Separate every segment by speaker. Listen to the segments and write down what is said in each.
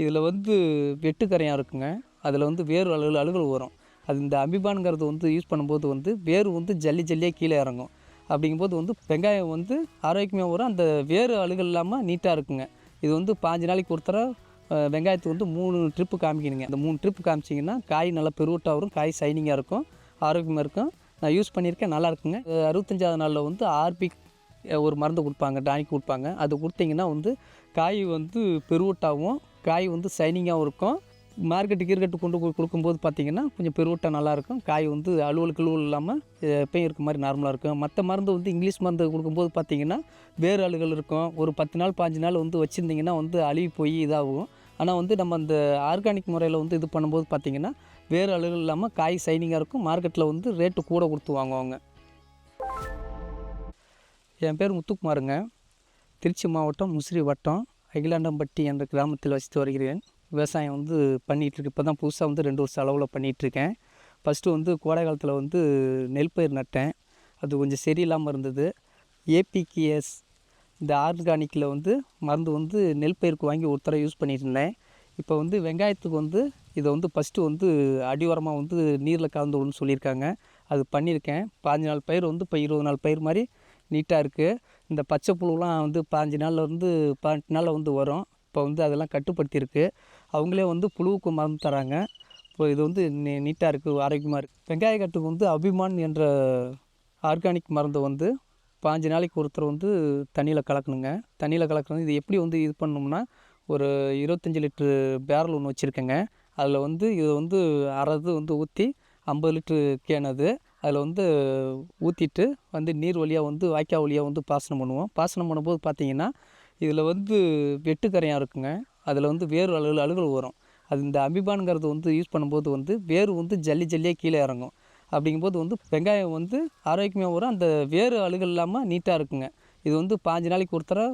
Speaker 1: இதில் வந்து வெட்டுக்கரையாக இருக்குங்க. அதில் வந்து வேறு அழுகல் வரும். அது இந்த அமிபான்ங்கிறது வந்து யூஸ் பண்ணும்போது வந்து வேர் வந்து ஜல்லி ஜல்லியாக கீழே இறங்கும். அப்படிங்கும்போது வந்து வெங்காயம் வந்து ஆரோக்கியமாக வரும். அந்த வேறு அழுகல் இல்லாமல் நீட்டாக இருக்குங்க. இது வந்து 5 நாளைக்கு ஒரு தடவை வெங்காயத்துக்கு வந்து 3 ட்ரிப்பு காமிக்கணுங்க. அந்த 3 ட்ரிப்பு காமிச்சிங்கன்னா காய் நல்லா பெருவட்டாக வரும், காய் ஷைனிங்காக இருக்கும், ஆரோக்கியமாக இருக்கும். நான் யூஸ் பண்ணியிருக்கேன், நல்லா இருக்குங்க. 65வது நாளில் வந்து ஆர்பிக் ஒரு மருந்து கொடுப்பாங்க, டானிக் கொடுப்பாங்க. அது கொடுத்தீங்கன்னா வந்து காய் வந்து பெருவட்டாகவும் காய் வந்து ஷைனிங்காகவும் இருக்கும். மார்க்கெட்டு கொண்டு போய் கொடுக்கும்போது பார்த்திங்கன்னா கொஞ்சம் பெருவட்டாக நல்லாயிருக்கும். காய் வந்து அலுவல் இல்லாமல் எப்பயும் இருக்க மாதிரி நார்மலாக இருக்கும். மற்ற மருந்து வந்து இங்கிலீஷ் மருந்து கொடுக்கும்போது பார்த்திங்கன்னா வேறு அழுகல் இருக்கும். ஒரு 10 நாள் 5 நாள் வந்து வச்சுருந்திங்கன்னா வந்து அழுகி போய் இதாகும். ஆனால் வந்து நம்ம அந்த ஆர்கானிக் முறையில் வந்து இது பண்ணும்போது பார்த்திங்கன்னா வேறு அழுகல் இல்லாமல் காய் ஷைனிங்காக இருக்கும். மார்க்கெட்டில் வந்து ரேட்டு கூட கொடுத்து வாங்குவாங்க. என் பேர் முத்துக்குமாருங்க. திருச்சி மாவட்டம் முசிறி வட்டம் அகிலாண்டம்பட்டி என்ற கிராமத்தில் வசித்து வருகிறேன். விவசாயம் வந்து பண்ணிகிட்ருக்கு. இப்போ தான் புதுசாக வந்து 2 வருஷம் அளவில் பண்ணிகிட்ருக்கேன். ஃபஸ்ட்டு வந்து கோடை காலத்தில் வந்து நெல் பயிர் நட்டேன். அது கொஞ்சம் சரியில்லாமல் இருந்தது. ஏபிகேஎஸ் இந்த ஆர்கானிக்கில் வந்து மருந்து வந்து நெல் பயிருக்கு வாங்கி ஒரு தடவை யூஸ் பண்ணிட்டு இருந்தேன். இப்போ வந்து வெங்காயத்துக்கு வந்து இதை வந்து ஃபஸ்ட்டு வந்து அடி உரமாக வந்து நீரில் கலந்து விடணும்னு சொல்லியிருக்காங்க. அது பண்ணியிருக்கேன். 15 நாள் பயிர் வந்து இப்போ 20 நாள் பயிர் மாதிரி நீட்டாக இருக்குது. இந்த பச்சை புழுலாம் வந்து 15 நாள்லேருந்து 18 நாளில் வந்து வரும். இப்போ வந்து அதெல்லாம் கட்டுப்படுத்தியிருக்கு. அவங்களே வந்து புழுவுக்கு மருந்து தராங்க. இப்போ இது வந்து நீட்டாக இருக்குது, ஆரோக்கியமாக இருக்குது. வெங்காய கட்டுக்கு வந்து அபிமான் என்ற ஆர்கானிக் மருந்தை வந்து 15 நாளைக்கு ஒருத்தர் வந்து தண்ணியில் கலக்கணுங்க. தண்ணியில் கலக்கணும். இது எப்படி வந்து இது பண்ணணும்னா, ஒரு 25 லிட்ரு பேரல் ஒன்று வச்சுருக்கேங்க. அதில் வந்து இதை வந்து அறது வந்து ஊற்றி 50 லிட்ரு கேன் அது. அதில் வந்து ஊற்றிட்டு வந்து நீர் வழியாக வந்து வாய்க்கால் வழியாக வந்து பாசனம் பண்ணுவோம். பாசனம் பண்ணும்போது பார்த்திங்கன்னா இதில் வந்து வெட்டுக்கரையாக இருக்குங்க. அதில் வந்து வேறு அழுகல் வரும். அது இந்த அமிபான்ங்கிறது வந்து யூஸ் பண்ணும்போது வந்து வேர் வந்து ஜல்லி ஜல்லியாக கீழே இறங்கும். அப்படிங்கும்போது வந்து வெங்காயம் வந்து ஆரோக்கியமாக வரும். அந்த வேறு அழுகல் இல்லாமல் நீட்டாக இருக்குங்க. இது வந்து 5 நாளைக்கு ஒரு தடவை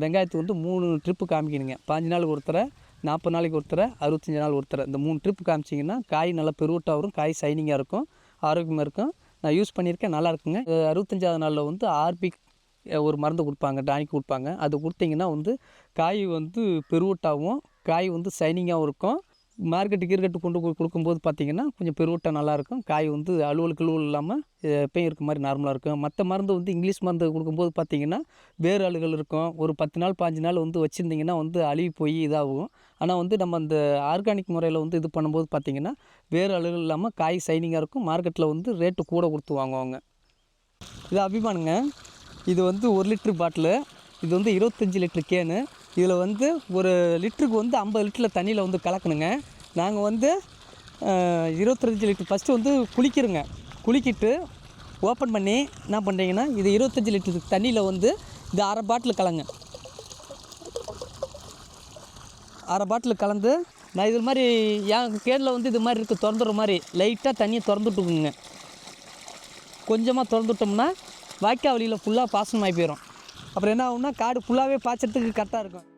Speaker 1: வெங்காயத்துக்கு வந்து 3 ட்ரிப்பு காமிக்கணுங்க. 5 நாளுக்கு ஒரு தடவை, 40 நாளைக்கு ஒரு தடவை, 65 நாள் ஒரு தடவை. இந்த 3 ட்ரிப்பு காமிச்சிங்கன்னா காய் நல்லா பெருவட்டாக வரும், காய் ஷைனிங்காக இருக்கும், ஆரோக்கியமாக இருக்கும். நான் யூஸ் பண்ணியிருக்கேன், நல்லா இருக்குங்க. 65வது நாளில் வந்து ஆர்பிக் ஒரு மருந்து கொடுப்பாங்க, டானிக் கொடுப்பாங்க. அது கொடுத்தீங்கன்னா வந்து காய் வந்து பெருவட்டாகவும் காய் வந்து ஷைனிங்காகவும் இருக்கும். மார்க்கெட்டு கொண்டு போய் கொடுக்கும்போது பார்த்திங்கன்னா கொஞ்சம் பெருவட்டாக நல்லாயிருக்கும். காய் வந்து அலுவல் இல்லாமல் எப்பயும் இருக்க மாதிரி நார்மலாக இருக்கும். மற்ற மருந்து வந்து இங்கிலீஷ் மருந்து கொடுக்கும்போது பார்த்திங்கன்னா வேறு அழுகல் இருக்கும். ஒரு 10 நாள் 15 நாள் வந்து வச்சுருந்திங்கன்னா வந்து அழுகி போய் இதாகும். ஆனால் வந்து நம்ம அந்த ஆர்கானிக் முறையில் வந்து இது பண்ணும்போது பார்த்திங்கன்னா வேறு அழுகல் இல்லாமல் காய் ஷைனிங்காக இருக்கும். மார்க்கெட்டில் வந்து ரேட்டு கூட கொடுத்து வாங்குவாங்க. இது அபிமானுங்க. இது வந்து 1 லிட்ரு பாட்டிலு. இது வந்து 25 லிட்ரு கேனு. இதில் வந்து ஒரு லிட்டருக்கு வந்து 50 லிட்டரில் தண்ணியில் வந்து கலக்கணுங்க. நாங்கள் வந்து 25 லிட்ரு ஃபஸ்ட்டு வந்து குளிக்கிட்டு ஓப்பன் பண்ணி என்ன பண்ணுறீங்கன்னா, இது 25 லிட்டரு தண்ணியில் வந்து இது அரை பாட்டில் கலங்க. அரை பாட்டில் கலந்து நான் இது மாதிரி என் கேனில் வந்து இது மாதிரி இருக்குது, திறந்துடுற மாதிரி லைட்டாக தண்ணியை திறந்துட்டுக்குங்க. கொஞ்சமாக திறந்துட்டோம்னா வாய்க்கால் வழியில் ஃபுல்லாக பாசனமாகி போயிடும். அப்புறம் என்ன ஆகும்னா காடு ஃபுல்லாகவே பாய்ச்சறதுக்கு கரெக்டாக இருக்கும்.